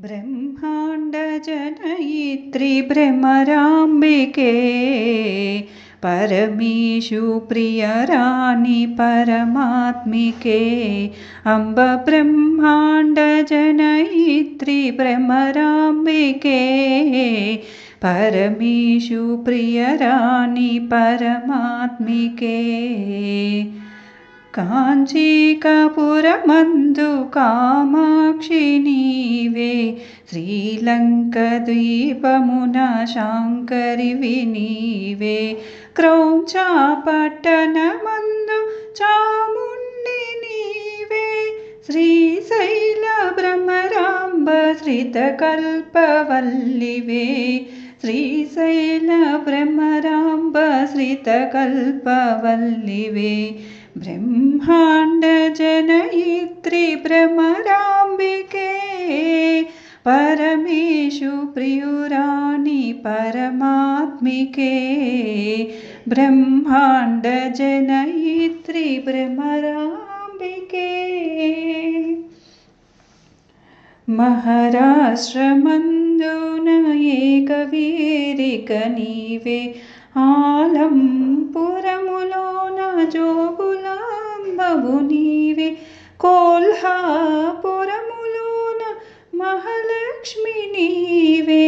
ब्रह्माण्डजनयित्री भ्रमराम्बिके परमेषु प्रियराणि परमात्मिके अम्ब ब्रह्माण्डजनयित्री भ्रमराम्बिके परमेषु प्रियराणि परमात्मिके కాంచీకాపురమందు కామాక్షి నీవే శ్రీలంక ద్వీపమున శాంకరివి నీవే క్రౌంచపట్టణమందు చాముండి నీవే శ్రీశైల భ్రమరాంబ శ్రితకల్పవల్లివే శ్రీశైల భ్రమరాంబ శ్రితకల్పవల్లివే ब्रह्माण्डजनयित्री भ्रमराम्बिके परमेषु प्रियुराणि परमात्मिके ब्रह्माण्डजनयित्री भ्रमराम्बिके महाराष्ट्रमन्दुन एकवीरिक नीवे आलंपुरमुलोन जोगुलांबवु नीवे कोल्हापुरमुलोन महालक्ष्मी नीवे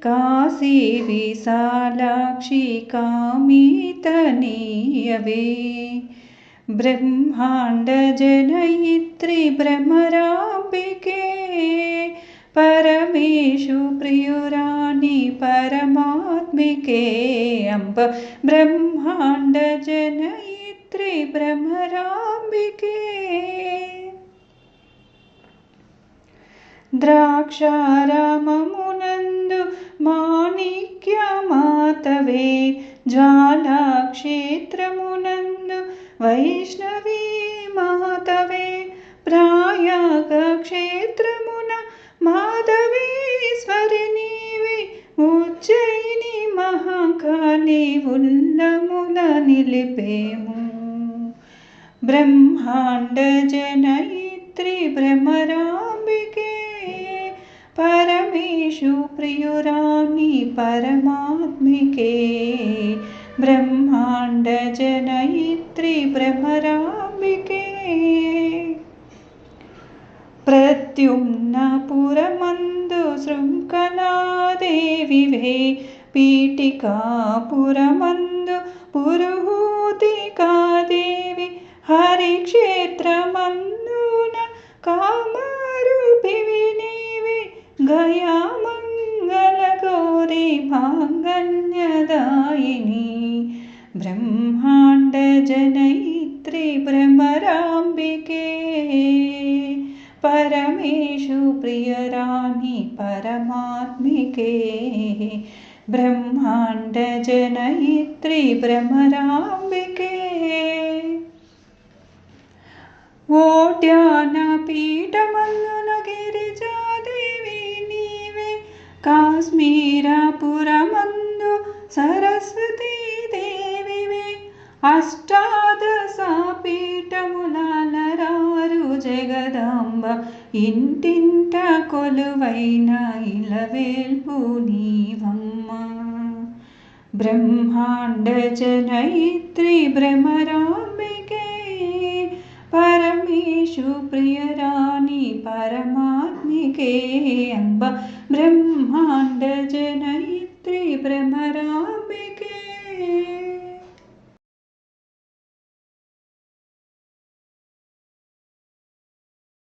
काशी विशालाक्षि कामितनीयवे ब्रह्माण्डजनयित्री भ्रमराम्बिके परमेषु प्रियुराणि परमात्मिके अम्ब ब्रह्माण्डजनयित्री भ्रमराम्बिके द्राक्षाराममुनंदु माणिक्यमातवे ज्वालाक्षेत्रमुनंदु वैष्णवी मातवे प्रयागक्षेत्रमुन माधवेश्वरि नीवे उज्जयिनी महाकाली उल्लमुल निलिपेमु ब्रह्माण्डजनयित्री भ्रमराम्बिके परमेषु प्रियुराणि परमात्मिके ब्रह्माण्डजनयित्री भ्रमराम्बिके प्रद्युम्नपुरमंदु शृङ्खलादेविवे पीठिकापुरमंदु पुरुहूतिकादेवी हरिक्षेत्रमंदुन कामरूपिणि नीवे गयामङ्गलगौरी माङ्गल्यदायिनी ब्रह्माण्डजनयित्री भ्रमराम्बिके परमेषु प्रियराणि परमात्मिके ब्रह्माण्डजनयित्री भ्रमराम्बिके ओड्यानपीठमंदुन गिरिजादेवी नीवे काश्मीरपुरमंदु सरस्वती देविवे अष्टादशपीठमुलालरारु जगदांब इंटिंट कोलुवैन इलवेल्पु नीवम्म ब्रह्माण्डजनयित्री भ्रमराम्बिके परमेषु प्रियराणि परमात्मिके अम्ब ब्रह्माण्डजनयित्री भ्रमराम्बिके।